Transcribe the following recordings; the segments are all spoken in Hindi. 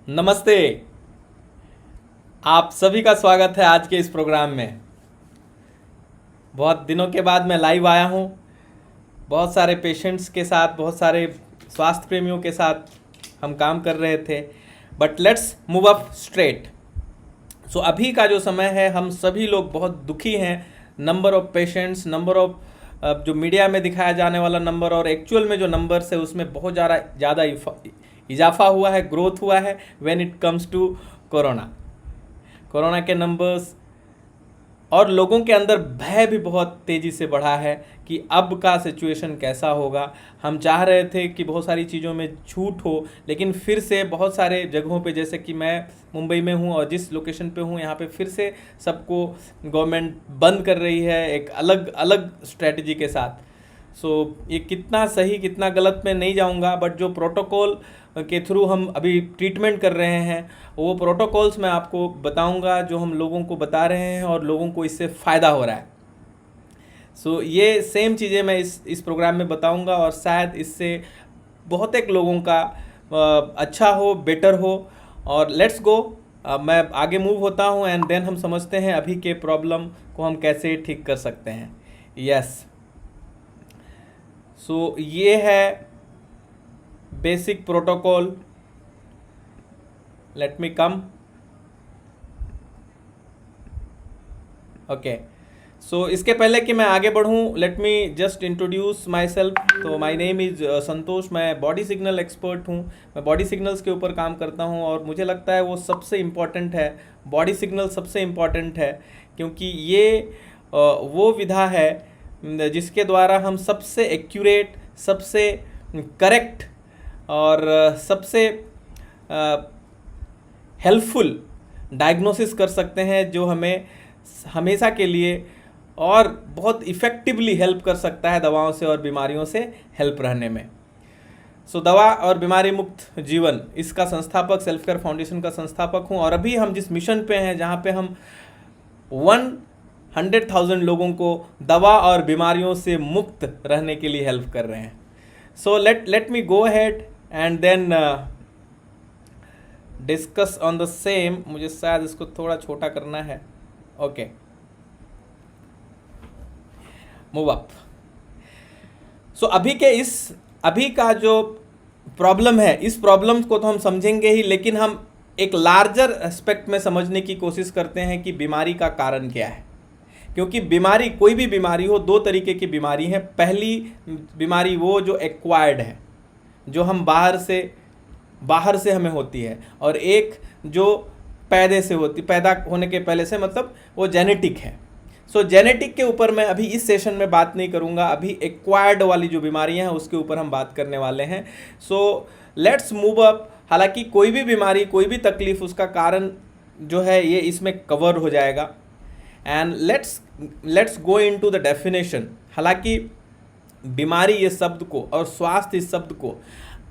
नमस्ते। आप सभी का स्वागत है आज के इस प्रोग्राम में। बहुत दिनों के बाद मैं लाइव आया हूँ। बहुत सारे पेशेंट्स के साथ, बहुत सारे स्वास्थ्य प्रेमियों के साथ हम काम कर रहे थे, but let's move up straight. So अभी का जो समय है, हम सभी लोग बहुत दुखी हैं। Number of patients, number of जो मीडिया में दिखाया जाने वाला नंबर और एक्चुअल में जो नंबर्स है उसमें बहुत ज़्यादा इजाफा हुआ है, ग्रोथ हुआ है when it comes to corona के नंबर्स। और लोगों के अंदर भय भी बहुत तेज़ी से बढ़ा है कि अब का सिचुएशन कैसा होगा। हम चाह रहे थे कि बहुत सारी चीज़ों में छूट हो, लेकिन फिर से बहुत सारे जगहों पे, जैसे कि मैं मुंबई में हूँ और जिस लोकेशन पे हूँ यहाँ पे फिर से सबको गवर्नमेंट बंद कर रही है एक अलग अलग स्ट्रेटजी के साथ। ये कितना सही कितना गलत में नहीं जाऊँगा, बट जो प्रोटोकॉल के थ्रू हम अभी ट्रीटमेंट कर रहे हैं वो प्रोटोकॉल्स मैं आपको बताऊंगा, जो हम लोगों को बता रहे हैं और लोगों को इससे फ़ायदा हो रहा है। ये सेम चीज़ें मैं इस प्रोग्राम में बताऊंगा और शायद इससे बहुत एक लोगों का अच्छा हो, बेटर हो। और लेट्स गो, मैं आगे मूव होता हूं एंड देन हम समझते हैं अभी के प्रॉब्लम को हम कैसे ठीक कर सकते हैं। यस, ये है basic protocol. Let me come. Okay, इसके पहले कि मैं आगे बढ़ूं, let me just introduce myself. तो माई नेम इज़ संतोष। मैं बॉडी सिग्नल एक्सपर्ट हूं। मैं बॉडी सिग्नल्स के ऊपर काम करता हूं और मुझे लगता है वो सबसे इम्पॉर्टेंट है। बॉडी सिग्नल सबसे इम्पॉर्टेंट है क्योंकि ये वो विधा है जिसके द्वारा हम सबसे एक्यूरेट, सबसे करेक्ट और सबसे हेल्पफुल डायग्नोसिस कर सकते हैं, जो हमें हमेशा के लिए और बहुत इफ़ेक्टिवली हेल्प कर सकता है दवाओं से और बीमारियों से हेल्प रहने में। दवा और बीमारी मुक्त जीवन, इसका संस्थापक, सेल्फ केयर फाउंडेशन का संस्थापक हूं। और अभी हम जिस मिशन पे हैं, जहां पे हम 100,000 लोगों को दवा और बीमारियों से मुक्त रहने के लिए हेल्प कर रहे हैं। Let me go ahead and then discuss on the same. मुझे शायद इसको थोड़ा छोटा करना है। Okay, move up. अभी का जो प्रॉब्लम है, इस प्रॉब्लम को तो हम समझेंगे ही, लेकिन हम एक लार्जर एस्पेक्ट में समझने की कोशिश करते हैं कि बीमारी का कारण क्या है। क्योंकि बीमारी, कोई भी बीमारी हो, दो तरीके की बीमारी है। पहली बीमारी वो जो एक्वायर्ड है, जो हम बाहर से हमें होती है, और एक जो पैदा होने के पहले से, मतलब वो जेनेटिक है। जेनेटिक के ऊपर मैं अभी इस सेशन में बात नहीं करूंगा। अभी एक्वायर्ड वाली जो बीमारियां हैं उसके ऊपर हम बात करने वाले हैं। Let's move up. हालांकि कोई भी बीमारी, कोई भी तकलीफ, उसका कारण जो है ये इसमें कवर हो जाएगा। And let's go into the definition. हालांकि बीमारी ये शब्द को और स्वास्थ्य इस शब्द को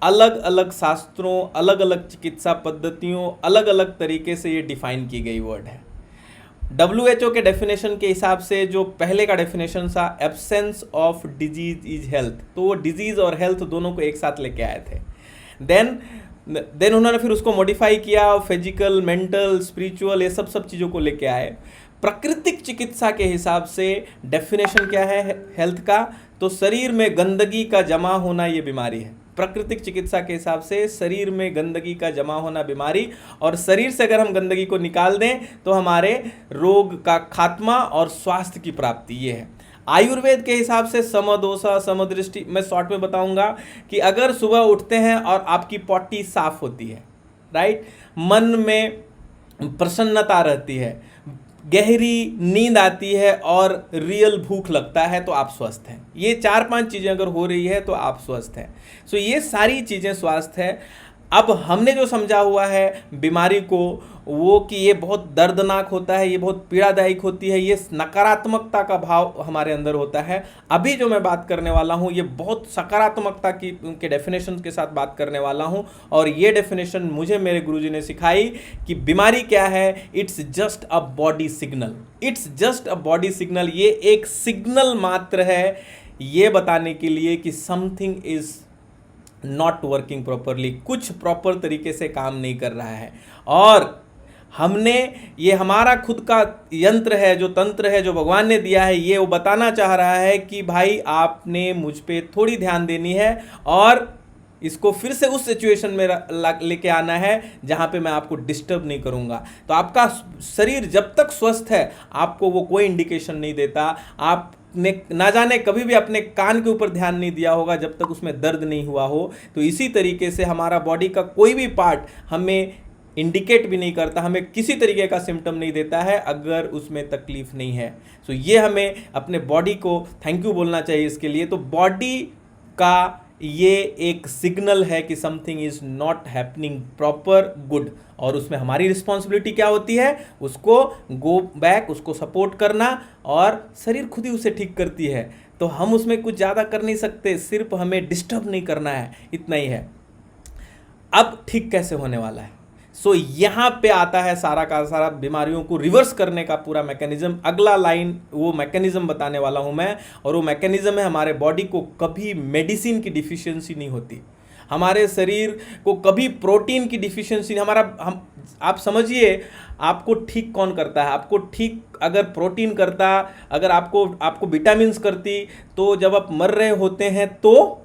अलग अलग शास्त्रों, अलग अलग चिकित्सा पद्धतियों, अलग अलग तरीके से ये डिफाइन की गई वर्ड है। WHO के डेफिनेशन के हिसाब से जो पहले का डेफिनेशन था, absence of disease is health, तो वो डिजीज और हेल्थ दोनों को एक साथ लेके आए थे। देन उन्होंने फिर उसको मॉडिफाई किया, फिजिकल, मेंटल, स्पिरिचुअल, ये सब चीज़ों को लेके आए। प्राकृतिक चिकित्सा के हिसाब से डेफिनेशन क्या है हेल्थ का? तो शरीर में गंदगी का जमा होना ये बीमारी है। प्राकृतिक चिकित्सा के हिसाब से शरीर में गंदगी का जमा होना बीमारी, और शरीर से अगर हम गंदगी को निकाल दें तो हमारे रोग का खात्मा और स्वास्थ्य की प्राप्ति, ये है। आयुर्वेद के हिसाब से समदोषा, समदृष्टि, मैं शॉर्ट में बताऊंगा कि अगर सुबह उठते हैं और आपकी पॉटी साफ होती है, राइट, मन में प्रसन्नता रहती है, गहरी नींद आती है और रियल भूख लगता है, तो आप स्वस्थ हैं। ये 4-5 चीज़ें अगर हो रही है तो आप स्वस्थ हैं। ये सारी चीज़ें स्वास्थ्य है। अब हमने जो समझा हुआ है बीमारी को, वो कि ये बहुत दर्दनाक होता है, ये बहुत पीड़ादायक होती है, ये नकारात्मकता का भाव हमारे अंदर होता है। अभी जो मैं बात करने वाला हूँ ये बहुत सकारात्मकता की उनके डेफिनेशन के साथ बात करने वाला हूँ। और ये डेफिनेशन मुझे मेरे गुरुजी ने सिखाई कि बीमारी क्या है। It's just a body signal. It's just a body signal. ये एक सिग्नल मात्र है ये बताने के लिए कि something is not working properly, कुछ प्रॉपर तरीके से काम नहीं कर रहा है। और हमने ये हमारा खुद का यंत्र है, जो तंत्र है जो भगवान ने दिया है, ये वो बताना चाह रहा है कि भाई आपने मुझ पे थोड़ी ध्यान देनी है और इसको फिर से उस सिचुएशन में लेके आना है जहाँ पे मैं आपको डिस्टर्ब नहीं करूँगा। तो आपका शरीर जब तक स्वस्थ है आपको वो कोई इंडिकेशन नहीं देता। आपने ना जाने कभी भी अपने कान के ऊपर ध्यान नहीं दिया होगा जब तक उसमें दर्द नहीं हुआ हो। तो इसी तरीके से हमारा बॉडी का कोई भी पार्ट हमें इंडिकेट भी नहीं करता, हमें किसी तरीके का सिम्टम नहीं देता है अगर उसमें तकलीफ नहीं है। सो ये हमें अपने बॉडी को थैंक यू बोलना चाहिए इसके लिए। तो बॉडी का ये एक सिग्नल है कि something is not happening proper good, और उसमें हमारी रिस्पॉन्सिबिलिटी क्या होती है, उसको गो बैक, उसको सपोर्ट करना, और शरीर खुद ही उसे ठीक करती है। तो हम उसमें कुछ ज़्यादा कर नहीं सकते, सिर्फ हमें डिस्टर्ब नहीं करना है, इतना ही है। अब ठीक कैसे होने वाला है? सो यहाँ पे आता है सारा का सारा बीमारियों को रिवर्स करने का पूरा मैकेनिज्म। अगला लाइन वो मैकेनिज्म बताने वाला हूँ मैं, और वो मैकेनिज्म है हमारे बॉडी को कभी मेडिसिन की डिफिशियंसी नहीं होती, हमारे शरीर को कभी प्रोटीन की डिफिशियंसी हम आप समझिए आपको ठीक कौन करता है? आपको ठीक अगर प्रोटीन करता, अगर आपको विटामिन्स करती, तो जब आप मर रहे होते हैं तो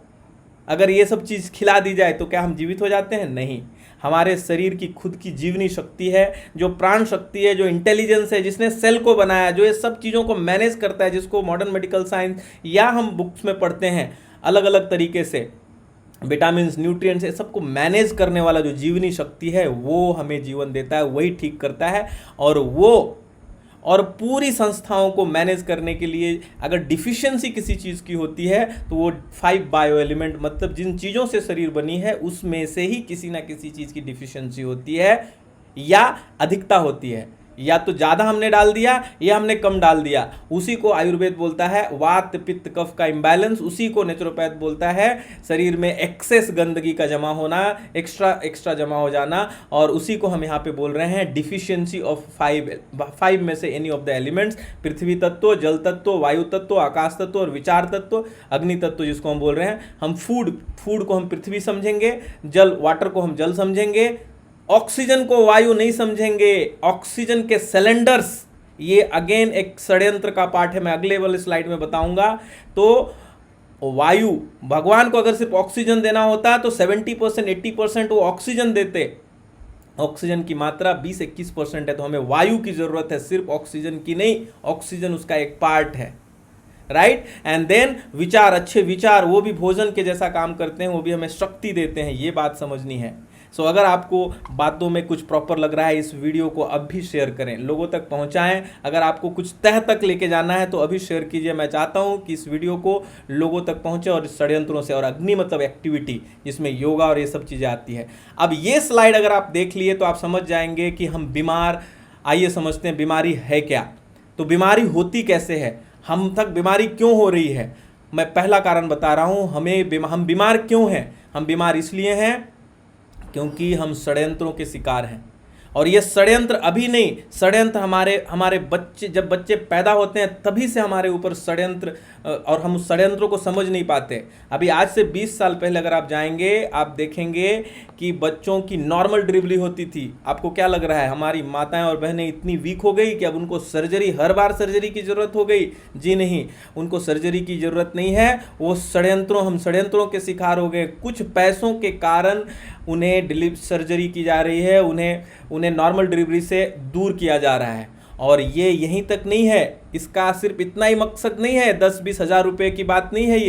अगर ये सब चीज़ खिला दी जाए तो क्या हम जीवित हो जाते हैं? नहीं। हमारे शरीर की खुद की जीवनी शक्ति है, जो प्राण शक्ति है, जो इंटेलिजेंस है, जिसने सेल को बनाया, जो ये सब चीज़ों को मैनेज करता है, जिसको मॉडर्न मेडिकल साइंस या हम बुक्स में पढ़ते हैं अलग अलग तरीके से, विटामिन्स, न्यूट्रिएंट्स, ये सबको मैनेज करने वाला जो जीवनी शक्ति है वो हमें जीवन देता है, वही ठीक करता है। और पूरी संस्थाओं को मैनेज करने के लिए अगर डिफिशियंसी किसी चीज़ की होती है तो वो 5 बायो एलिमेंट, मतलब जिन चीज़ों से शरीर बनी है उसमें से ही किसी ना किसी चीज़ की डिफिशियंसी होती है या अधिकता होती है। या तो ज़्यादा हमने डाल दिया या हमने कम डाल दिया। उसी को आयुर्वेद बोलता है वात पित्त कफ का इम्बैलेंस, उसी को नेचुरोपैथ बोलता है शरीर में एक्सेस गंदगी का जमा होना, एक्स्ट्रा जमा हो जाना, और उसी को हम यहाँ पे बोल रहे हैं डिफिशियंसी ऑफ 5 में से एनी ऑफ द एलिमेंट्स। पृथ्वी तत्व, जल तत्व, वायु तत्व, आकाश तत्व और विचार तत्व, अग्नि तत्व जिसको हम बोल रहे हैं। हम फूड को हम पृथ्वी समझेंगे, वाटर को हम जल समझेंगे, ऑक्सीजन को वायु नहीं समझेंगे। ऑक्सीजन के सिलेंडर्स, ये अगेन एक षड्यंत्र का पार्ट है, मैं अगले वाले स्लाइड में बताऊंगा। तो वायु, भगवान को अगर सिर्फ ऑक्सीजन देना होता तो 70% 80% वो ऑक्सीजन देते। ऑक्सीजन की मात्रा 20-21% है, तो हमें वायु की जरूरत है, सिर्फ ऑक्सीजन की नहीं, ऑक्सीजन उसका एक पार्ट है, राइट। एंड देन विचार, अच्छे विचार, वो भी भोजन के जैसा काम करते हैं, वो भी हमें शक्ति देते हैं, ये बात समझनी है। सो अगर आपको बातों में कुछ प्रॉपर लग रहा है, इस वीडियो को अब भी शेयर करें, लोगों तक पहुंचाएं। अगर आपको कुछ तह तक लेके जाना है तो अभी शेयर कीजिए। मैं चाहता हूं कि इस वीडियो को लोगों तक पहुंचे और षड्यंत्रों से, और अग्नि मतलब एक्टिविटी जिसमें योगा और ये सब चीज़ें आती है। अब ये स्लाइड अगर आप देख लिए तो आप समझ जाएंगे कि हम बीमार, आइए समझते हैं बीमारी है क्या। तो बीमारी होती कैसे है, हम तक बीमारी क्यों हो रही है। मैं पहला कारण बता रहा हूँ, हम बीमार क्यों हैं। हम बीमार इसलिए हैं क्योंकि हम षड्यंत्रों के शिकार हैं। और ये षड्यंत्र अभी नहीं, षड्यंत्र हमारे बच्चे, जब बच्चे पैदा होते हैं तभी से हमारे ऊपर षड्यंत्र, और हम उस षड्यंत्रों को समझ नहीं पाते। अभी आज से 20 साल पहले अगर आप जाएंगे, आप देखेंगे कि बच्चों की नॉर्मल डिलीवरी होती थी। आपको क्या लग रहा है, हमारी माताएं और बहनें इतनी वीक हो गई कि अब उनको सर्जरी, हर बार सर्जरी की ज़रूरत हो गई? जी नहीं, उनको सर्जरी की ज़रूरत नहीं है। वो हम षड्यंत्रों के शिकार हो गए। कुछ पैसों के कारण उन्हें सर्जरी की जा रही है, उन्हें नॉर्मल डिलीवरी से दूर किया जा रहा है। और ये यहीं तक नहीं है, इसका सिर्फ इतना ही मकसद नहीं है, 10-20 हज़ार रुपये की बात नहीं है,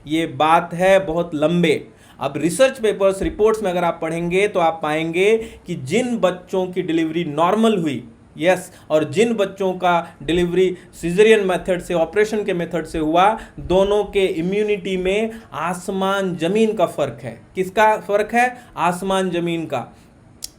ये बात है बहुत लंबे। अब रिसर्च पेपर्स, रिपोर्ट्स में अगर आप पढ़ेंगे तो आप पाएंगे कि जिन बच्चों की डिलीवरी नॉर्मल हुई, यस, और जिन बच्चों का डिलीवरी सिजेरियन मेथड से, ऑपरेशन के मेथड से हुआ, दोनों के इम्यूनिटी में आसमान जमीन का फर्क है। किसका फर्क है? आसमान जमीन का।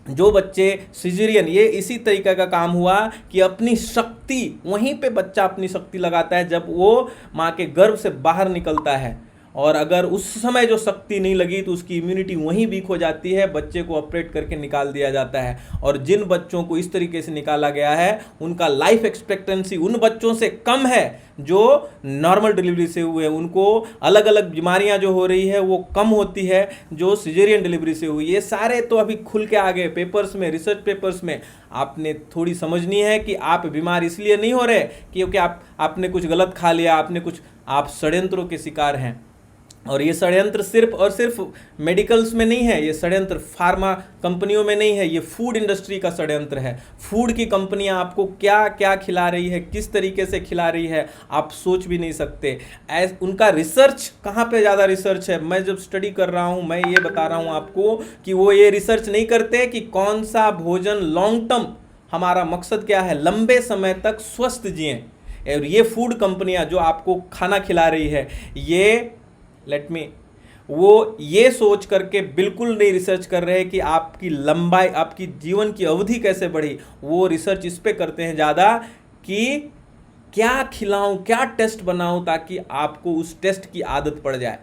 जो बच्चे सिजेरियन, ये इसी तरीके का काम हुआ कि अपनी शक्ति, वहीं पे बच्चा अपनी शक्ति लगाता है जब वो माँ के गर्भ से बाहर निकलता है, और अगर उस समय जो शक्ति नहीं लगी तो उसकी इम्यूनिटी वहीं वीक हो जाती है, बच्चे को ऑपरेट करके निकाल दिया जाता है। और जिन बच्चों को इस तरीके से निकाला गया है उनका लाइफ एक्सपेक्टेंसी उन बच्चों से कम है जो नॉर्मल डिलीवरी से हुए। उनको अलग अलग बीमारियां जो हो रही है वो कम होती है जो सिजेरियन डिलीवरी से हुई। ये सारे तो अभी खुल के आ गए पेपर्स में, रिसर्च पेपर्स में। आपने थोड़ी समझनी है कि आप बीमार इसलिए नहीं हो रहे क्योंकि आपने कुछ गलत खा लिया, आप षड्यंत्रों के शिकार हैं। और ये षड्यंत्र सिर्फ और सिर्फ मेडिकल्स में नहीं है, ये षड्यंत्र फार्मा कंपनियों में नहीं है, ये फूड इंडस्ट्री का षड्यंत्र है। फूड की कंपनियां आपको क्या क्या खिला रही है, किस तरीके से खिला रही है, आप सोच भी नहीं सकते। उनका रिसर्च कहाँ पे ज़्यादा रिसर्च है? मैं जब स्टडी कर रहा हूँ मैं ये बता रहा हूँ आपको कि वो ये रिसर्च नहीं करते कि कौन सा भोजन लॉन्ग टर्म, हमारा मकसद क्या है, लंबे समय तक स्वस्थ जिएं। और ये फूड कंपनियां जो आपको खाना खिला रही है वो ये सोच करके बिल्कुल नहीं रिसर्च कर रहे कि आपकी लंबाई, आपकी जीवन की अवधि कैसे बढ़ी। वो रिसर्च इस पे करते हैं ज़्यादा कि क्या खिलाऊं, क्या टेस्ट बनाऊं ताकि आपको उस टेस्ट की आदत पड़ जाए।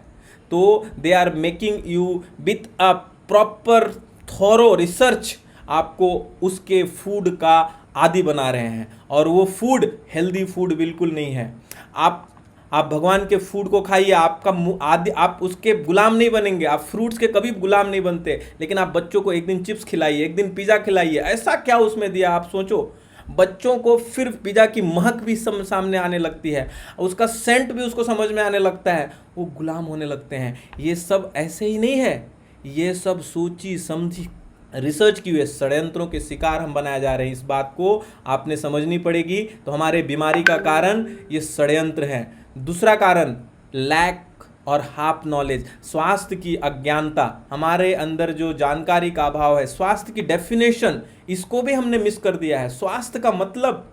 तो they are making you with a proper thorough research, आपको उसके फूड का आदी बना रहे हैं। और वो फूड हेल्दी फूड बिल्कुल नहीं है। आप भगवान के फूड को खाइए, आप उसके गुलाम नहीं बनेंगे। आप फ्रूट्स के कभी गुलाम नहीं बनते। लेकिन आप बच्चों को एक दिन चिप्स खिलाइए, एक दिन पिज़्ज़ा खिलाइए, ऐसा क्या उसमें दिया आप सोचो। बच्चों को फिर पिज़्ज़ा की महक भी सामने आने लगती है, उसका सेंट भी उसको समझ में आने लगता है, वो गुलाम होने लगते हैं। ये सब ऐसे ही नहीं है, ये सब सोची समझी रिसर्च की हुए षड्यंत्रों के शिकार हम बनाए जा रहे हैं। इस बात को आपने समझनी पड़ेगी। तो हमारे बीमारी का कारण ये षड्यंत्र है। दूसरा कारण लैक और हाफ नॉलेज, स्वास्थ्य की अज्ञानता। हमारे अंदर जो जानकारी का अभाव है, स्वास्थ्य की डेफिनेशन, इसको भी हमने मिस कर दिया है। स्वास्थ्य का मतलब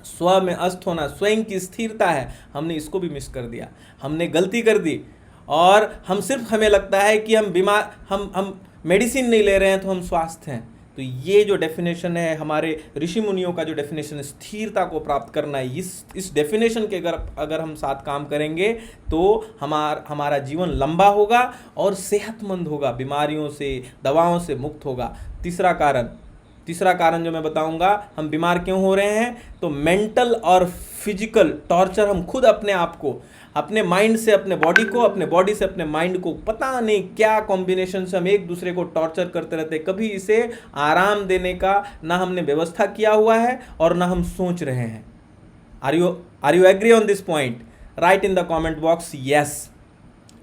स्व में अस्त होना, स्वयं की स्थिरता है, हमने इसको भी मिस कर दिया। हमने गलती कर दी और हमें लगता है कि हम बीमार, हम मेडिसिन नहीं ले रहे हैं तो हम स्वस्थ हैं। तो ये जो डेफिनेशन है, हमारे ऋषि मुनियों का जो डेफिनेशन है, स्थिरता को प्राप्त करना है, इस डेफिनेशन के अगर हम साथ काम करेंगे तो हमारा जीवन लंबा होगा और सेहतमंद होगा, बीमारियों से, दवाओं से मुक्त होगा। तीसरा कारण जो मैं बताऊंगा, हम बीमार क्यों हो रहे हैं, तो मेंटल और फिजिकल टॉर्चर हम खुद अपने आप को, अपने माइंड से अपने बॉडी को, अपने बॉडी से अपने माइंड को, पता नहीं क्या कॉम्बिनेशन से हम एक दूसरे को टॉर्चर करते रहते हैं। कभी इसे आराम देने का ना हमने व्यवस्था किया हुआ है और ना हम सोच रहे हैं। Are you agree on this point? Right in the comment box yes.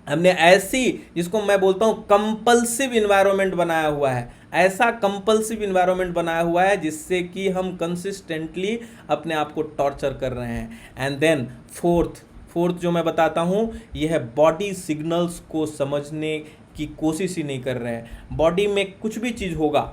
हमने ऐसी, जिसको मैं बोलता हूँ कंपल्सिव इन्वायरमेंट बनाया हुआ है, ऐसा कंपल्सिव इन्वायरमेंट बनाया हुआ है जिससे कि हम कंसिस्टेंटली अपने आप को टॉर्चर कर रहे हैं। एंड देन फोर्थ जो मैं बताता हूँ, यह है बॉडी सिग्नल्स को समझने की कोशिश ही नहीं कर रहे हैं। बॉडी में कुछ भी चीज़ होगा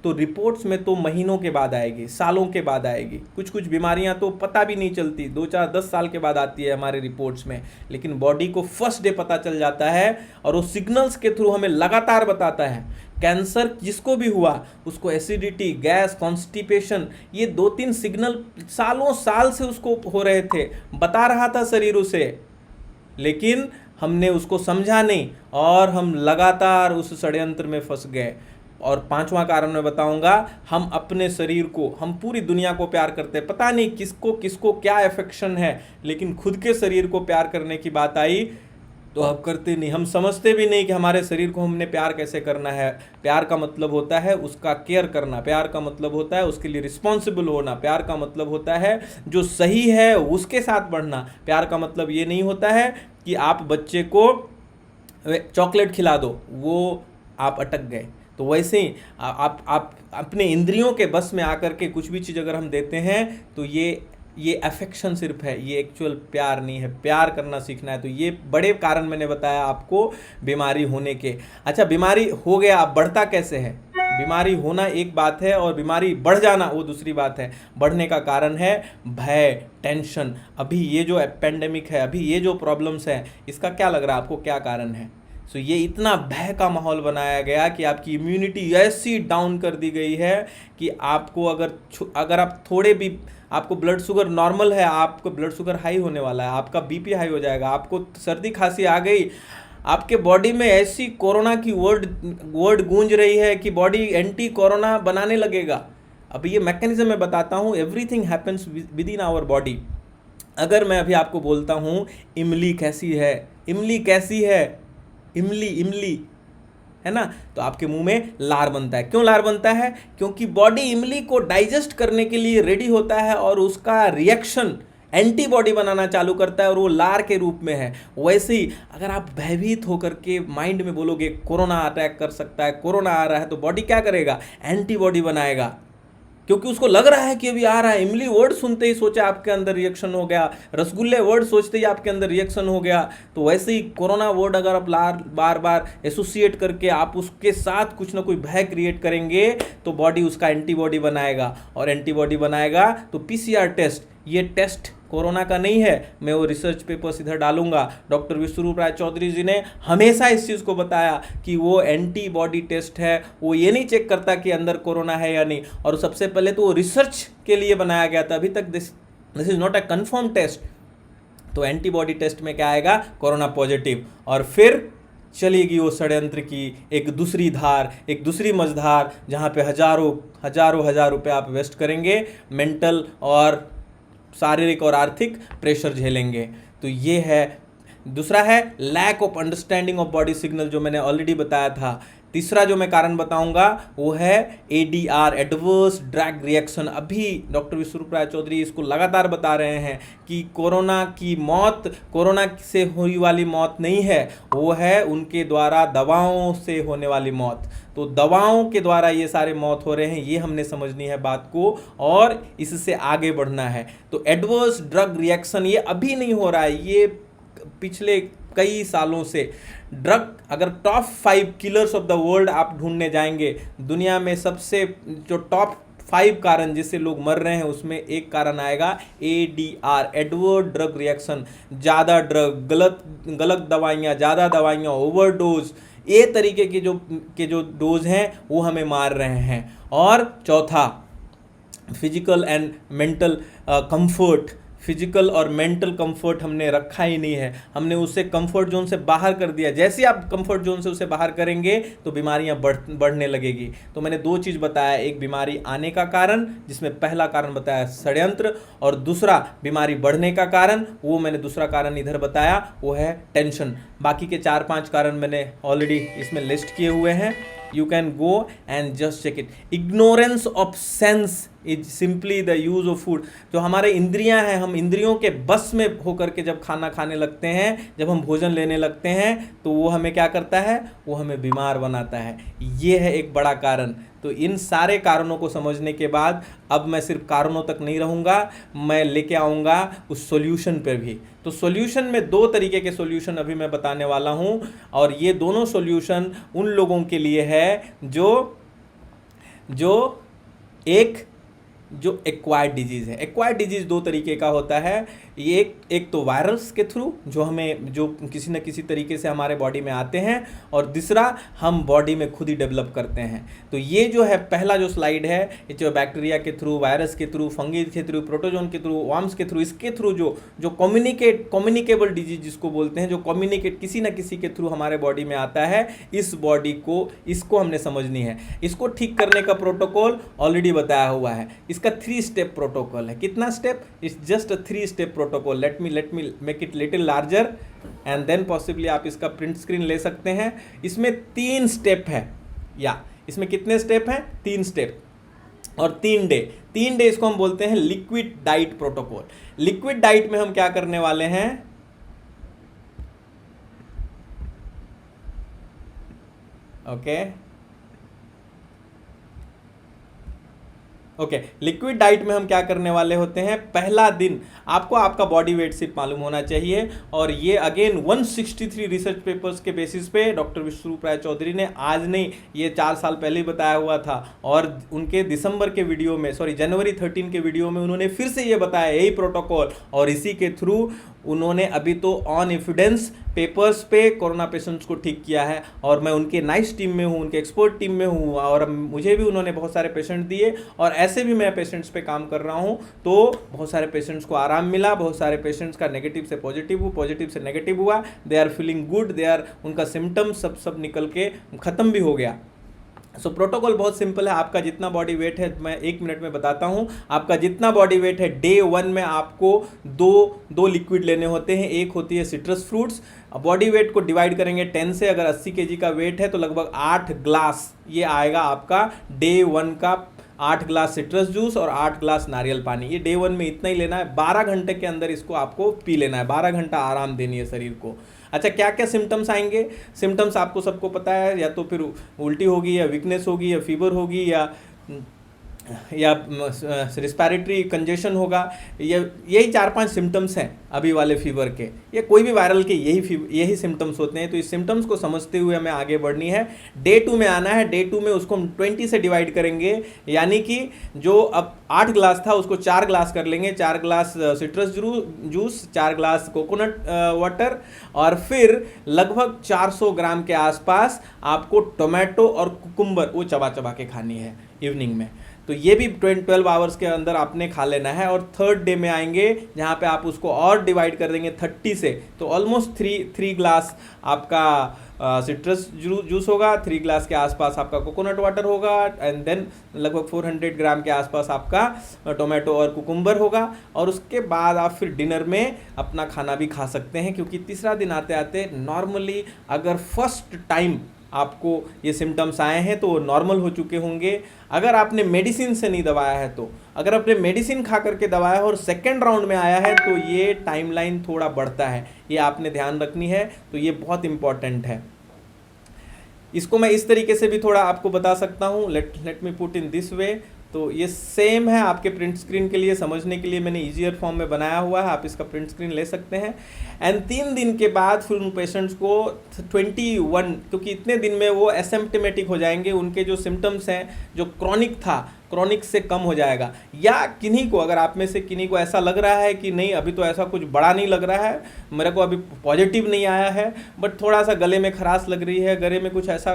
तो रिपोर्ट्स में तो महीनों के बाद आएगी, सालों के बाद आएगी। कुछ बीमारियां तो पता भी नहीं चलती, 2, 4, 10 साल के बाद आती है हमारे रिपोर्ट्स में। लेकिन बॉडी को फर्स्ट डे पता चल जाता है और वो सिग्नल्स के थ्रू हमें लगातार बताता है। कैंसर जिसको भी हुआ उसको एसिडिटी, गैस, कॉन्स्टिपेशन, ये 2-3 सिग्नल सालों साल से उसको हो रहे थे, बता रहा था शरीर उसे, लेकिन हमने उसको समझा नहीं और हम लगातार उस षड्यंत्र में फंस गए। और 5वां कारण मैं बताऊंगा, हम अपने शरीर को, हम पूरी दुनिया को प्यार करते हैं, पता नहीं किसको क्या अफेक्शन है, लेकिन खुद के शरीर को प्यार करने की बात आई तो अब करते नहीं। हम समझते भी नहीं कि हमारे शरीर को हमने प्यार कैसे करना है। प्यार का मतलब होता है उसका केयर करना, प्यार का मतलब होता है उसके लिए रिस्पॉन्सिबल होना, प्यार का मतलब होता है जो सही है उसके साथ बढ़ना। प्यार का मतलब ये नहीं होता है कि आप बच्चे को चॉकलेट खिला दो, वो आप अटक गए। तो वैसे ही आप अपने इंद्रियों के बस में आकर के कुछ भी चीज़ अगर हम देते हैं तो ये अफेक्शन सिर्फ है, ये एक्चुअल प्यार नहीं है। प्यार करना सीखना है। तो ये बड़े कारण मैंने बताया आपको बीमारी होने के। अच्छा, बीमारी हो गया, अब बढ़ता कैसे है? बीमारी होना एक बात है और बीमारी बढ़ जाना वो दूसरी बात है। बढ़ने का कारण है भय, टेंशन। अभी ये जो पेंडेमिक है, अभी ये जो प्रॉब्लम्स हैं, इसका क्या लग रहा है आपको, क्या कारण है? सो ये इतना भय का माहौल बनाया गया कि आपकी इम्यूनिटी ऐसी डाउन कर दी गई है कि आपको अगर आप थोड़े भी, आपको ब्लड शुगर नॉर्मल है, आपको ब्लड शुगर हाई होने वाला है, आपका बीपी हाई हो जाएगा, आपको सर्दी खांसी आ गई, आपके बॉडी में ऐसी कोरोना की वर्ड गूंज रही है कि बॉडी एंटी कोरोना बनाने लगेगा। अब ये मैकेनिज्म मैं बताता हूँ, everything happens within our body. अगर मैं अभी आपको बोलता हूँ इमली कैसी है, इमली कैसी है, इमली इमली है ना, तो आपके मुंह में लार बनता है। क्यों लार बनता है? क्योंकि बॉडी इमली को डाइजेस्ट करने के लिए रेडी होता है और उसका रिएक्शन एंटीबॉडी बनाना चालू करता है और वो लार के रूप में है। वैसे ही अगर आप भयभीत होकर के माइंड में बोलोगे कोरोना अटैक कर सकता है, कोरोना आ रहा है, तो बॉडी क्या करेगा? एंटीबॉडी बनाएगा, क्योंकि उसको लग रहा है कि अभी आ रहा है। इमली वर्ड सुनते ही सोचा आपके अंदर रिएक्शन हो गया, रसगुल्ले वर्ड सोचते ही आपके अंदर रिएक्शन हो गया। तो वैसे ही कोरोना वर्ड अगर आप बार बार एसोसिएट करके आप उसके साथ कुछ ना कुछ भय क्रिएट करेंगे तो बॉडी उसका एंटीबॉडी बनाएगा, और एंटीबॉडी बनाएगा तो पीसीआर टेस्ट, ये टेस्ट कोरोना का नहीं है, मैं वो रिसर्च पेपर्स इधर डालूंगा। डॉक्टर विश्वरूप राय चौधरी जी ने हमेशा इस चीज़ को बताया कि वो एंटीबॉडी टेस्ट है, वो ये नहीं चेक करता कि अंदर कोरोना है या नहीं। और सबसे पहले तो वो रिसर्च के लिए बनाया गया था, अभी तक this is not a confirm test. तो एंटीबॉडी टेस्ट में क्या आएगा? Corona positive. और फिर चलेगी वो षड्यंत्र की एक दूसरी धार, एक दूसरी मझधार, जहाँ पे हजारों रुपए आप वेस्ट करेंगे, मेंटल और शारीरिक और आर्थिक प्रेशर झेलेंगे। तो ये है। दूसरा है lack of understanding of body signal, जो मैंने ऑलरेडी बताया था। तीसरा जो मैं कारण बताऊंगा वो है ADR, एडवर्स ड्रग रिएक्शन। अभी डॉक्टर विश्वरूप राय चौधरी इसको लगातार बता रहे हैं कि कोरोना की मौत कोरोना से हुई वाली मौत नहीं है, वो है उनके द्वारा दवाओं से होने वाली मौत। तो दवाओं के द्वारा ये सारे मौत हो रहे हैं, ये हमने समझनी है बात को, और इससे आगे बढ़ना है। तो एडवर्स ड्रग रिएक्शन ये अभी नहीं हो रहा है, ये पिछले कई सालों से ड्रग, अगर top 5 killers of the world आप ढूंढने जाएंगे दुनिया में, सबसे जो टॉप 5 कारण जिससे लोग मर रहे हैं उसमें एक कारण आएगा ADR, एडवर्स ड्रग रिएक्शन। ज़्यादा ड्रग, गलत दवाइयाँ, ज़्यादा दवाइयाँ, ओवरडोज, ये तरीके के जो डोज हैं वो हमें मार रहे हैं। और चौथा physical and mental comfort, physical और मेंटल कंफर्ट हमने रखा ही नहीं है, हमने उसे कंफर्ट जोन से बाहर कर दिया। जैसे ही आप कंफर्ट जोन से उसे बाहर करेंगे तो बीमारियां बढ़ने लगेगी। तो मैंने 2 चीज़ बताया, एक बीमारी आने का कारण, जिसमें पहला कारण बताया षड्यंत्र, और दूसरा बीमारी बढ़ने का कारण, वो मैंने दूसरा कारण इधर बताया, वो है टेंशन। बाकी के 4-5 कारण मैंने ऑलरेडी इसमें लिस्ट किए हुए हैं, you can go and just check it. Ignorance of sense is simply the use of food. जो हमारे इंद्रियां हैं, हम इंद्रियों के बस में होकर के जब खाना खाने लगते हैं, जब हम भोजन लेने लगते हैं, तो वो हमें क्या करता है? वो हमें बीमार बनाता है। ये है एक बड़ा कारण। तो इन सारे कारणों को समझने के बाद अब मैं सिर्फ कारणों तक नहीं रहूँगा, मैं लेके आऊँगा उस सॉल्यूशन पर भी। तो सॉल्यूशन में 2 तरीके के सॉल्यूशन अभी मैं बताने वाला हूँ, और ये दोनों सॉल्यूशन उन लोगों के लिए है जो एक्वायर्ड डिजीज़ है। एक्वायर्ड डिजीज़ 2 तरीके का होता है। ये एक तो वायरस के थ्रू जो किसी न किसी तरीके से हमारे बॉडी में आते हैं, और दूसरा हम बॉडी में खुद ही डेवलप करते हैं। तो ये जो है पहला जो स्लाइड है, ये जो बैक्टीरिया के थ्रू, वायरस के थ्रू, फंगी के थ्रू, प्रोटोजोन के थ्रू, वर्म्स के थ्रू, इसके थ्रू जो कम्युनिकेबल डिजीज जिसको बोलते हैं, जो कम्युनिकेट किसी न किसी के थ्रू हमारे बॉडी में आता है, इसको हमने समझनी है। इसको ठीक करने का प्रोटोकॉल ऑलरेडी बताया हुआ है। इसका 3 स्टेप प्रोटोकॉल है। कितना step? It's just a 3 step protocol. Let me make it little larger and then possibly आप इसका प्रिंट स्क्रीन ले सकते हैं। इसमें 3 स्टेप है, या इसमें कितने स्टेप हैं? 3 स्टेप और 3 डे। 3 डे इसको हम बोलते हैं liquid diet protocol. Liquid diet में हम क्या करने वाले हैं? ओके, लिक्विड डाइट में हम क्या करने वाले होते हैं? पहला दिन आपको आपका बॉडी वेट सिर्फ मालूम होना चाहिए, और ये अगेन 163 रिसर्च पेपर्स के बेसिस पे डॉक्टर विश्वरूप राय चौधरी ने आज नहीं, ये 4 साल पहले ही बताया हुआ था, और उनके जनवरी 13 के वीडियो में उन्होंने फिर से ये बताया, यही प्रोटोकॉल, और इसी के थ्रू उन्होंने अभी तो ऑन एविडेंस पेपर्स पे कोरोना पेशेंट्स को ठीक किया है, और मैं उनके नाइस टीम में हूँ, उनके एक्सपर्ट टीम में हूँ, और मुझे भी उन्होंने बहुत सारे पेशेंट दिए, और ऐसे भी मैं पेशेंट्स पे काम कर रहा हूँ। तो बहुत सारे पेशेंट्स को आराम मिला, बहुत सारे पेशेंट्स का नेगेटिव से पॉजिटिव हुआ, पॉजिटिव से नेगेटिव हुआ, दे आर फीलिंग गुड, उनका सिम्टम्स सब निकल के ख़त्म भी हो गया। सो प्रोटोकॉल बहुत सिंपल है। आपका जितना बॉडी वेट है, मैं 1 मिनट में बताता हूँ। आपका जितना बॉडी वेट है, डे 1 में आपको दो लिक्विड लेने होते हैं। एक होती है सिट्रस फ्रूट्स। बॉडी वेट को डिवाइड करेंगे 10 से, अगर 80 kg का वेट है तो लगभग 8 ग्लास ये आएगा आपका डे 1 का। 8 ग्लास सिट्रस जूस और 8 ग्लास नारियल पानी, ये डे 1 में इतना ही लेना है। 12 घंटे के अंदर इसको आपको पी लेना है, 12 घंटा आराम देनी है शरीर को। अच्छा, क्या क्या सिम्टम्स आएंगे? सिम्टम्स आपको सबको पता है, या तो फिर उल्टी होगी, या वीकनेस होगी, या फीवर होगी, या रिस्पायरेटरी कंजेशन होगा। यही 4-5 सिम्टम्स हैं अभी वाले फीवर के, ये कोई भी वायरल के यही सिम्टम्स होते हैं। तो इस सिम्टम्स को समझते हुए हमें आगे बढ़नी है। डे 2 में आना है। डे 2 में उसको हम 20 से डिवाइड करेंगे, यानी कि जो अब 8 ग्लास था उसको 4 ग्लास कर लेंगे। 4 glass citrus juice, 4 glass coconut water, और फिर लगभग 400 ग्राम के आसपास आपको टोमेटो और कुकुम्बर वो चबा चबा के खानी है इवनिंग में। तो ये भी 12 आवर्स के अंदर आपने खा लेना है। और थर्ड डे में आएंगे जहाँ पे आप उसको और डिवाइड कर देंगे 30 से, तो ऑलमोस्ट 3 ग्लास आपका सिट्रस जूस होगा, 3 ग्लास के आसपास आपका कोकोनट वाटर होगा, एंड देन लगभग 400 ग्राम के आसपास आपका टोमेटो और कुकुम्बर होगा। और उसके बाद आप फिर डिनर में अपना खाना भी खा सकते हैं, क्योंकि तीसरा दिन आते आते नॉर्मली अगर फर्स्ट टाइम आपको ये सिम्टम्स आए हैं तो वो नॉर्मल हो चुके होंगे। अगर आपने मेडिसिन से नहीं दबाया है, तो अगर आपने मेडिसिन खा करके दबाया है और सेकेंड राउंड में आया है, तो ये टाइमलाइन थोड़ा बढ़ता है, ये आपने ध्यान रखनी है। तो ये बहुत इंपॉर्टेंट है। इसको मैं इस तरीके से भी थोड़ा आपको बता सकता हूँ, let me put in this way. तो ये सेम है, आपके प्रिंट स्क्रीन के लिए समझने के लिए मैंने ईजियर फॉर्म में बनाया हुआ है, आप इसका प्रिंट स्क्रीन ले सकते हैं। एंड 3 दिन के बाद फिर उन पेशेंट्स को 21, क्योंकि इतने दिन में वो एसिम्प्टोमेटिक हो जाएंगे, उनके जो सिम्टम्स हैं, जो क्रॉनिक था, क्रॉनिक से कम हो जाएगा। या किन्हीं को, अगर आप में से किन्हीं को ऐसा लग रहा है कि नहीं अभी तो ऐसा कुछ बड़ा नहीं लग रहा है, मेरे को अभी पॉजिटिव नहीं आया है, बट थोड़ा सा गले में खराश लग रही है, गले में कुछ ऐसा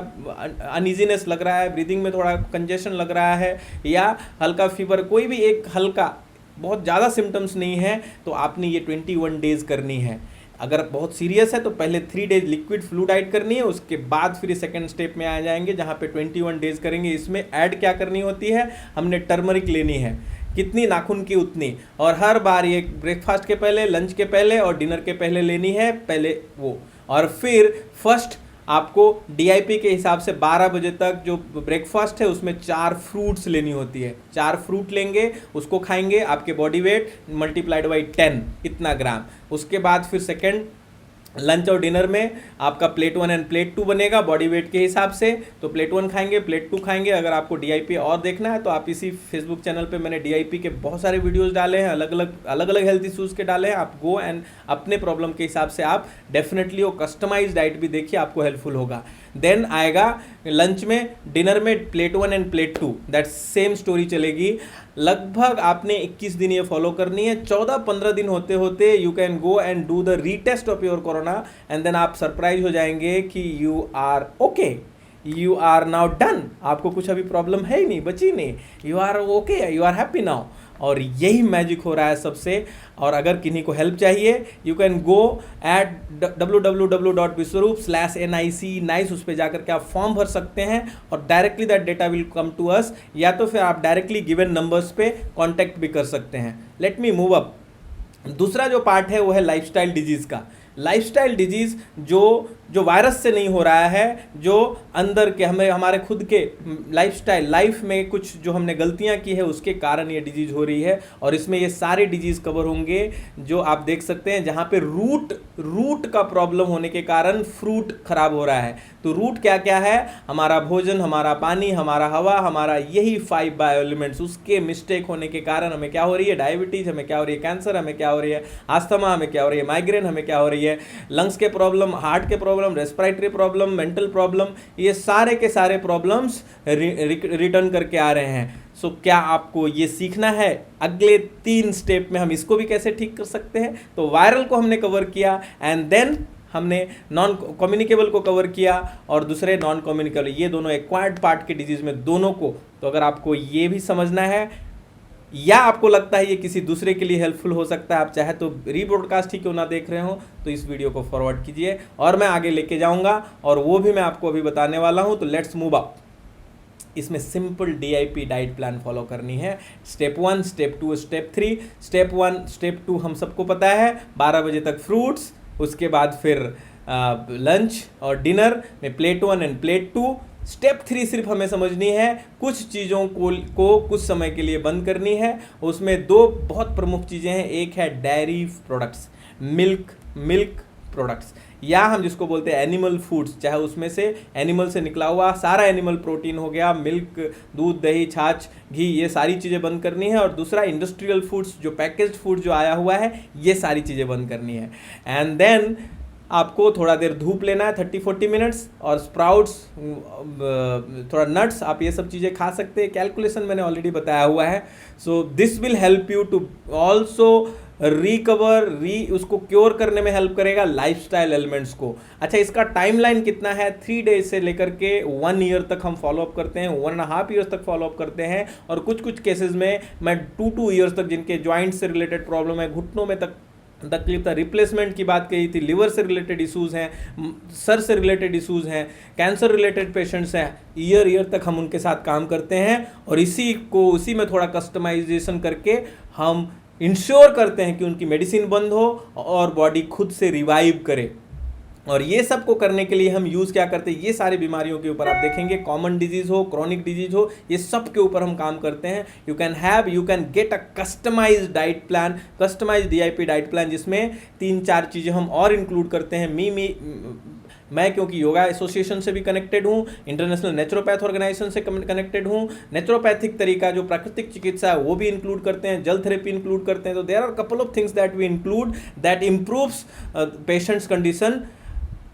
अनइजीनेस लग रहा है, ब्रीदिंग में थोड़ा कंजेशन लग रहा है, या हल्का फीवर, कोई भी एक हल्का, बहुत ज़्यादा सिम्टम्स नहीं है, तो आपने ये 21 डेज़ करनी है। अगर बहुत सीरियस है तो पहले 3 डेज लिक्विड फ्लूइडाइट करनी है, उसके बाद फिर सेकंड स्टेप में आ जाएंगे जहाँ पे 21 डेज करेंगे। इसमें ऐड क्या करनी होती है, हमने टर्मरिक लेनी है, कितनी नाखून की उतनी, और हर बार ये ब्रेकफास्ट के पहले, लंच के पहले और डिनर के पहले लेनी है, पहले वो। और फिर फर्स्ट आपको DIP के हिसाब से 12 बजे तक जो ब्रेकफास्ट है उसमें 4 फ्रूट्स लेनी होती है। 4 फ्रूट लेंगे, उसको खाएंगे, आपके बॉडी वेट मल्टीप्लाइड बाई 10 इतना ग्राम। उसके बाद फिर सेकंड लंच और डिनर में आपका प्लेट 1 एंड प्लेट 2 बनेगा बॉडी वेट के हिसाब से। तो प्लेट 1 खाएंगे, प्लेट 2 खाएंगे। अगर आपको DIP और देखना है तो आप इसी फेसबुक चैनल पे मैंने DIP के बहुत सारे वीडियोस डाले हैं, अलग अलग हेल्थ इशूज़ के डाले हैं। आप गो एंड अपने प्रॉब्लम के हिसाब से आप डेफिनेटली वो कस्टमाइज डाइट भी देखिए, आपको हेल्पफुल होगा। देन आएगा लंच में, डिनर में plate 1 end plate 2, that same story चलेगी। लगभग आपने 21 दिन ये फॉलो करनी है। 14-15 दिन होते होते you can go and do the retest of your corona, and then आप सरप्राइज हो जाएंगे कि you are okay, you are now done, आपको कुछ अभी प्रॉब्लम है ही नहीं, बची नहीं, you are okay, you are happy now. और यही मैजिक हो रहा है सबसे। और अगर किन्हीं को हेल्प चाहिए, you can go at www.biswaroop/NIC nice, उस पर जाकर के आप फॉर्म भर सकते हैं और directly that data will come to us, या तो फिर आप डायरेक्टली गिवन नंबर्स पे कांटेक्ट भी कर सकते हैं। Let me move up. दूसरा जो पार्ट है वो है लाइफस्टाइल डिजीज़ का। लाइफस्टाइल डिजीज़ जो वायरस से नहीं हो रहा है, जो अंदर के हमारे खुद के लाइफस्टाइल, लाइफ में कुछ जो हमने गलतियां की है उसके कारण ये डिजीज़ हो रही है। और इसमें ये सारे डिजीज़ कवर होंगे जो आप देख सकते हैं, जहाँ पे रूट का प्रॉब्लम होने के कारण फ्रूट खराब हो रहा है। तो रूट क्या क्या है? हमारा भोजन, हमारा पानी, हमारा हवा, हमारा यही 5 बायो एलिमेंट्स, उसके मिस्टेक होने के कारण हमें क्या हो रही है? डायबिटीज, हमें क्या हो रही है? कैंसर, हमें क्या हो रही है? आस्थमा, हमें क्या हो रही है? माइग्रेन, हमें क्या हो रही है? लंग्स के प्रॉब्लम, हार्ट के problem, respiratory problem, mental problem, ये सारे के सारे प्रॉब्लम्स रिटर्न करके आ रहे हैं। सो क्या आपको ये सीखना है? अगले 3 स्टेप में हम इसको भी कैसे ठीक कर सकते हैं। तो वायरल को हमने कवर किया, एंड देन हमने नॉन कम्युनिकेबल को कवर किया, और दूसरे नॉन कम्युनिकेबल, ये दोनों एक्वायर्ड पार्ट के डिजीज में दोनों को। तो अगर आपको ये भी समझना है, या आपको लगता है ये किसी दूसरे के लिए हेल्पफुल हो सकता है, आप चाहे तो रीब्रॉडकास्ट ही क्यों ना देख रहे हो, तो इस वीडियो को फॉरवर्ड कीजिए और मैं आगे लेके जाऊंगा, और वो भी मैं आपको अभी बताने वाला हूं। तो लेट्स मूव अप। इसमें simple DIP diet plan follow करनी है। Step 1, step 2, step 3। Step 1, step 2 हम सबको पता है, 12 बजे तक फ्रूट्स, उसके बाद फिर लंच और डिनर में प्लेट 1 एंड प्लेट 2। स्टेप 3 सिर्फ हमें समझनी है, कुछ चीज़ों को कुछ समय के लिए बंद करनी है। उसमें 2 बहुत प्रमुख चीज़ें हैं, एक है डेयरी प्रोडक्ट्स, मिल्क प्रोडक्ट्स, या हम जिसको बोलते हैं एनिमल फूड्स, चाहे उसमें से एनिमल से निकला हुआ सारा एनिमल प्रोटीन हो गया, मिल्क, दूध, दही, छाछ, घी, ये सारी चीज़ें बंद करनी है। और दूसरा इंडस्ट्रियल फूड्स, जो पैकेज्ड फूड जो आया हुआ है, ये सारी चीज़ें बंद करनी है। एंड देन आपको थोड़ा देर धूप लेना है, 30-40 मिनट्स, और स्प्राउट्स, थोड़ा नट्स, आप ये सब चीज़ें खा सकते हैं। कैलकुलेशन मैंने ऑलरेडी बताया हुआ है। So this will help you to also recover, उसको क्योर करने में हेल्प करेगा लाइफस्टाइल एलिमेंट्स को। अच्छा, इसका टाइमलाइन कितना है? 3 डेज से लेकर के 1 ईयर तक हम फॉलोअप करते हैं, 1.5 ईयर्स तक फॉलोअप करते हैं, और कुछ केसेस में मैं 2 ईयर्स तक, जिनके ज्वाइंट से रिलेटेड प्रॉब्लम है, घुटनों में तक तकलीफ था, रिप्लेसमेंट की बात कही थी, लिवर से रिलेटेड इश्यूज़ हैं, सर से रिलेटेड इश्यूज़ हैं, कैंसर रिलेटेड पेशेंट्स हैं, ईयर तक हम उनके साथ काम करते हैं, और उसी में थोड़ा कस्टमाइजेशन करके हम इंश्योर करते हैं कि उनकी मेडिसिन बंद हो और बॉडी खुद से रिवाइव करे। और ये सब को करने के लिए हम यूज़ क्या करते हैं? ये सारी बीमारियों के ऊपर आप देखेंगे, कॉमन डिजीज़ हो, क्रॉनिक डिजीज हो, ये सब के ऊपर हम काम करते हैं। You can get a customised diet plan, customised DIP diet plan, जिसमें 3-4 चीज़ें हम और इंक्लूड करते हैं। मैं क्योंकि योगा एसोसिएशन से भी कनेक्टेड हूँ, इंटरनेशनल नेचुरोपैथ ऑर्गेनाइजेशन से कनेक्टेड हूँ, नेचुरोपैथिक तरीका जो प्राकृतिक चिकित्सा है वो भी इंक्लूड करते हैं, जल थेरेपी इंक्लूड करते हैं। तो there are couple of things that we include that improves patients condition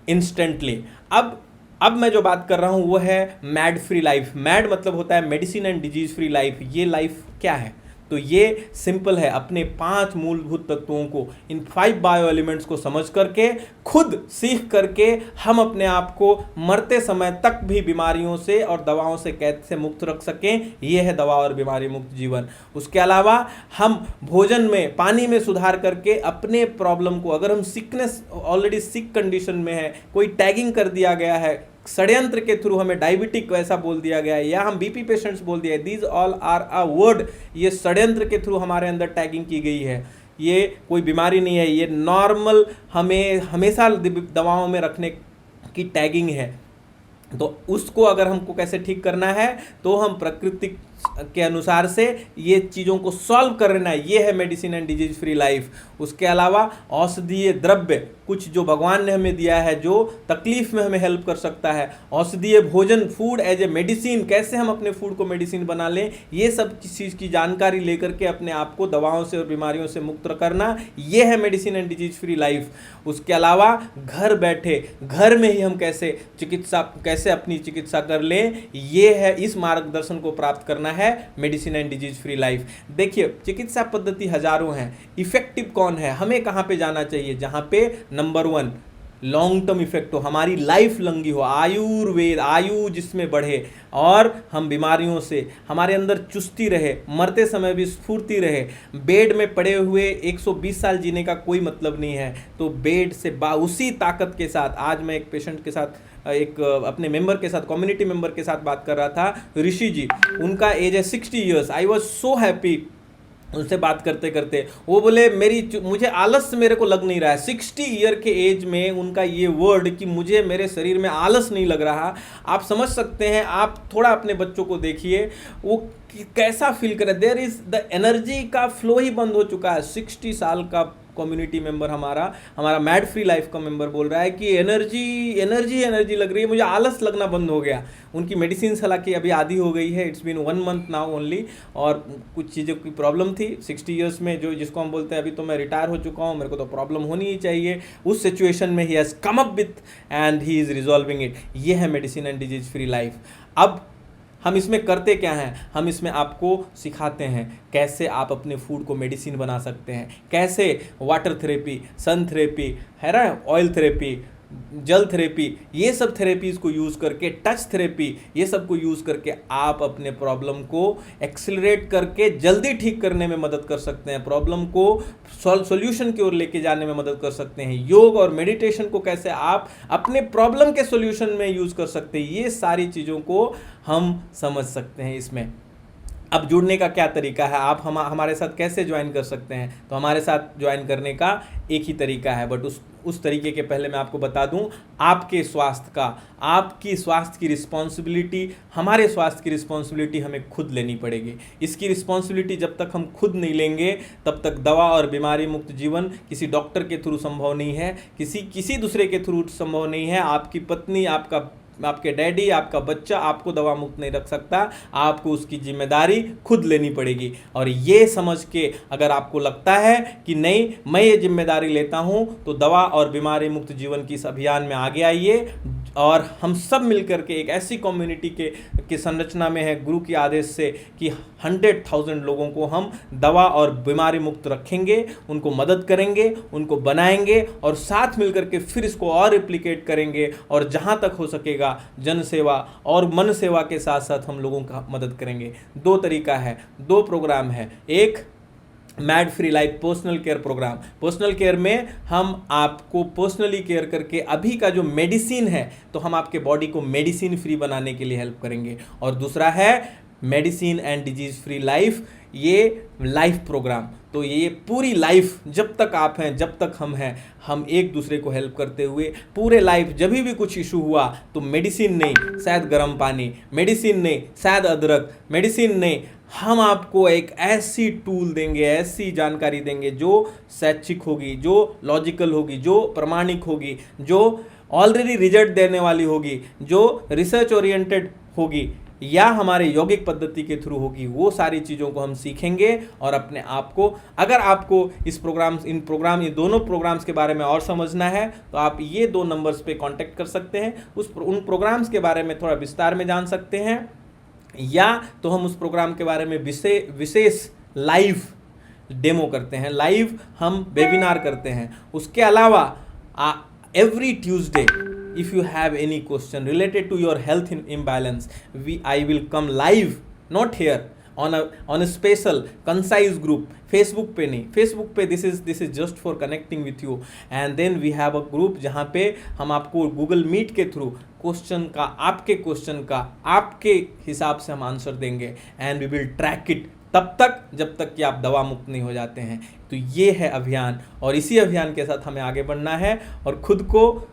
instantly. अब मैं जो बात कर रहा हूँ वो है मैड फ्री लाइफ। मैड मतलब होता है medicine and disease free life. ये लाइफ क्या है? तो ये सिंपल है, अपने 5 मूलभूत तत्वों को, इन 5 बायो एलिमेंट्स को समझ करके, खुद सीख करके हम अपने आप को मरते समय तक भी बीमारियों से और दवाओं से कैसे मुक्त रख सकें। ये है दवा और बीमारी मुक्त जीवन। उसके अलावा हम भोजन में, पानी में सुधार करके अपने प्रॉब्लम को, अगर हम सिकनेस, ऑलरेडी सिक कंडीशन में है, कोई टैगिंग कर दिया गया है, षड्यंत्र के थ्रू हमें डायबिटिक वैसा बोल दिया गया है, या हम BP पेशेंट्स बोल दिया है, these all are a word, ये षड्यंत्र के थ्रू हमारे अंदर टैगिंग की गई है। ये कोई बीमारी नहीं है, ये नॉर्मल हमें हमेशा दवाओं में रखने की टैगिंग है। तो उसको अगर हमको कैसे ठीक करना है, तो हम प्रकृति के अनुसार से ये चीज़ों को सॉल्व करना है। ये है medicine and disease free life. उसके अलावा औषधीय द्रव्य, कुछ जो भगवान ने हमें दिया है, जो तकलीफ में हमें हेल्प कर सकता है। औषधीय भोजन, फूड एज ए मेडिसिन, कैसे हम अपने फूड को मेडिसिन बना लें, ये सब चीज़ की जानकारी लेकर के अपने आप को दवाओं से और बीमारियों से मुक्त करना, ये है medicine and disease free life. उसके अलावा घर बैठे, घर में ही हम कैसे अपनी चिकित्सा कर लें, ये है, इस मार्गदर्शन को प्राप्त करना है medicine and disease free life. देखिए, चिकित्सा पद्धति हजारों हैं, इफेक्टिव कौन है, हमें कहाँ पे जाना चाहिए? जहाँ पे नंबर 1 लॉन्ग टर्म इफेक्ट हो, हमारी लाइफ लंगी हो, आयुर्वेद, आयु जिसमें बढ़े, और हम बीमारियों से, हमारे अंदर चुस्ती रहे, मरते समय भी स्फूर्ति रहे। बेड में पड़े हुए 120 साल जीने का कोई मतलब नहीं है। तो बेड से उसी ताकत के साथ, आज मैं एक पेशेंट के साथ, एक अपने मेंबर के साथ, कम्युनिटी मेंबर के साथ बात कर रहा था, ऋषि जी, उनका एज है 60 years. I was so happy उनसे बात करते करते। वो बोले मुझे आलस मेरे को लग नहीं रहा है। 60 ईयर के एज में उनका ये वर्ड कि मुझे मेरे शरीर में आलस नहीं लग रहा। आप समझ सकते हैं, आप थोड़ा अपने बच्चों को देखिए, वो कैसा फील करे। देयर इज द एनर्जी का फ्लो ही बंद हो चुका है। 60 साल का कम्युनिटी मेंबर हमारा मैड फ्री लाइफ का मेंबर बोल रहा है कि एनर्जी लग रही है, मुझे आलस लगना बंद हो गया। उनकी मेडिसिन हालांकि अभी आधी हो गई है, it's been 1 month now only, और कुछ चीज़ों की प्रॉब्लम थी 60 ईयर्स में, जिसको हम बोलते हैं अभी तो मैं रिटायर हो चुका हूँ, मेरे को तो प्रॉब्लम होनी ही चाहिए। उस सिचुएशन में he has come up with and he is resolving it. ये है medicine and disease free life. अब हम इसमें करते क्या हैं, हम इसमें आपको सिखाते हैं कैसे आप अपने फूड को मेडिसिन बना सकते हैं, कैसे वाटर थेरेपी, सन थेरेपी है ना, ऑयल थेरेपी, जल थेरेपी, ये सब थेरेपीज़ को यूज़ करके, टच थेरेपी, ये सब को यूज़ करके आप अपने प्रॉब्लम को एक्सेलरेट करके जल्दी ठीक करने में मदद कर सकते हैं, प्रॉब्लम को सॉल्यूशन की ओर लेके जाने में मदद कर सकते हैं। योग और मेडिटेशन को कैसे आप अपने प्रॉब्लम के सॉल्यूशन में यूज़ कर सकते हैं, ये सारी चीज़ों को हम समझ सकते हैं इसमें। अब जुड़ने का क्या तरीका है, आप हमारे साथ कैसे ज्वाइन कर सकते हैं? तो हमारे साथ ज्वाइन करने का एक ही तरीका है, बट उस तरीके के पहले मैं आपको बता दूं, आपके स्वास्थ्य का, आपकी स्वास्थ्य की रिस्पॉन्सिबिलिटी, हमारे स्वास्थ्य की रिस्पॉन्सिबिलिटी हमें खुद लेनी पड़ेगी। इसकी रिस्पॉन्सिबिलिटी जब तक हम खुद नहीं लेंगे तब तक दवा और बीमारी मुक्त जीवन किसी डॉक्टर के थ्रू संभव नहीं है, किसी दूसरे के थ्रू संभव नहीं है। आपकी पत्नी, आपके डैडी, आपका बच्चा आपको दवा मुक्त नहीं रख सकता, आपको उसकी जिम्मेदारी खुद लेनी पड़ेगी। और ये समझ के अगर आपको लगता है कि नहीं मैं ये जिम्मेदारी लेता हूँ, तो दवा और बीमारी मुक्त जीवन की इस अभियान में आगे आइए और हम सब मिलकर के एक ऐसी कम्युनिटी के संरचना में है गुरु के आदेश से कि 100,000 लोगों को हम दवा और बीमारी मुक्त रखेंगे, उनको मदद करेंगे, उनको बनाएंगे और साथ मिलकर के फिर इसको और रिप्लिकेट करेंगे, और जहाँ तक हो सकेगा जन सेवा और मन सेवा के साथ साथ हम लोगों का मदद करेंगे। 2 तरीका है, 2 प्रोग्राम है। एक med free life personal care programme, personal care में हम आपको पर्सनली केयर करके अभी का जो मेडिसिन है तो हम आपके बॉडी को मेडिसिन फ्री बनाने के लिए हेल्प करेंगे। और दूसरा है medicine and disease free life, ये लाइफ प्रोग्राम। तो ये पूरी लाइफ जब तक आप हैं, जब तक हम हैं, हम एक दूसरे को हेल्प करते हुए पूरे लाइफ, जब भी कुछ इशू हुआ तो मेडिसिन नहीं शायद गर्म पानी, मेडिसिन नहीं शायद अदरक, मेडिसिन नहीं, हम आपको एक ऐसी टूल देंगे, ऐसी जानकारी देंगे जो शैक्षिक होगी, जो लॉजिकल होगी, जो प्रमाणिक होगी, जो ऑलरेडी रिजल्ट देने वाली होगी, जो रिसर्च ओरिएंटेड होगी या हमारे यौगिक पद्धति के थ्रू होगी। वो सारी चीज़ों को हम सीखेंगे और अपने आप को, अगर आपको ये दोनों प्रोग्राम्स के बारे में और समझना है तो आप ये 2 नंबर्स पे कांटेक्ट कर सकते हैं, उन प्रोग्राम्स के बारे में थोड़ा विस्तार में जान सकते हैं, या तो हम उस प्रोग्राम के बारे में विशेष लाइव डेमो करते हैं, लाइव हम वेबिनार करते हैं। उसके अलावा every Tuesday if you have any question related to your health imbalance, I will come live, not here, on a special concise group, Facebook पे नहीं, Facebook पे this is just for connecting with you, and then we have a group जहाँ पे हम आपको Google Meet के थ्रू आपके क्वेश्चन का आपके हिसाब से हम आंसर देंगे, and we will track it तब तक जब तक कि आप दवा मुक्त नहीं हो जाते हैं। तो ये है अभियान, और इसी अभियान के साथ हमें आगे बढ़ना है और खुद को,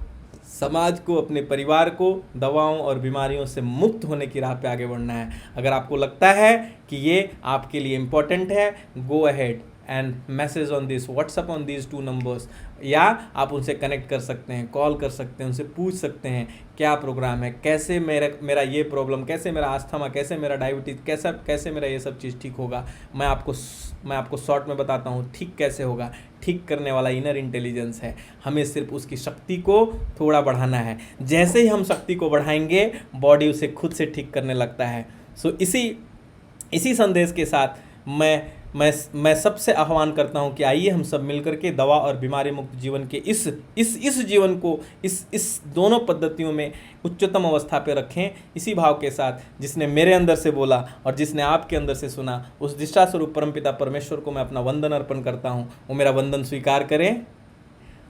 समाज को, अपने परिवार को दवाओं और बीमारियों से मुक्त होने की राह पे आगे बढ़ना है। अगर आपको लगता है कि ये आपके लिए इम्पोर्टेंट है, go ahead and message on this, WhatsApp on these 2 numbers, या आप उनसे कनेक्ट कर सकते हैं, कॉल कर सकते हैं, उनसे पूछ सकते हैं क्या प्रोग्राम है, कैसे मेरा ये प्रॉब्लम, कैसे मेरा आस्थमा, कैसे मेरा डायबिटीज़, कैसे मेरा ये सब चीज़ ठीक होगा। मैं आपको शॉर्ट में बताता हूँ ठीक कैसे होगा। ठीक करने वाला इनर इंटेलिजेंस है, हमें सिर्फ उसकी शक्ति को थोड़ा बढ़ाना है। जैसे ही हम शक्ति को बढ़ाएंगे बॉडी उसे खुद से ठीक करने लगता है। सो इसी संदेश के साथ मैं सबसे आह्वान करता हूं कि आइए हम सब मिलकर के दवा और बीमारी मुक्त जीवन के इस जीवन को इस दोनों पद्धतियों में उच्चतम अवस्था पे रखें, इसी भाव के साथ जिसने मेरे अंदर से बोला और जिसने आपके अंदर से सुना, उस दिशा स्वरूप परमपिता परमेश्वर को मैं अपना वंदन अर्पण करता हूं। वो मेरा वंदन स्वीकार करें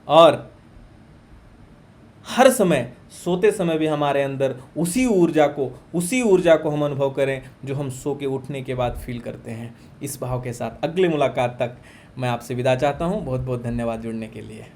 और हर समय, सोते समय भी हमारे अंदर उसी ऊर्जा को हम अनुभव करें जो हम सो के उठने के बाद फील करते हैं। इस भाव के साथ अगली मुलाकात तक मैं आपसे विदा चाहता हूं। बहुत बहुत धन्यवाद जुड़ने के लिए।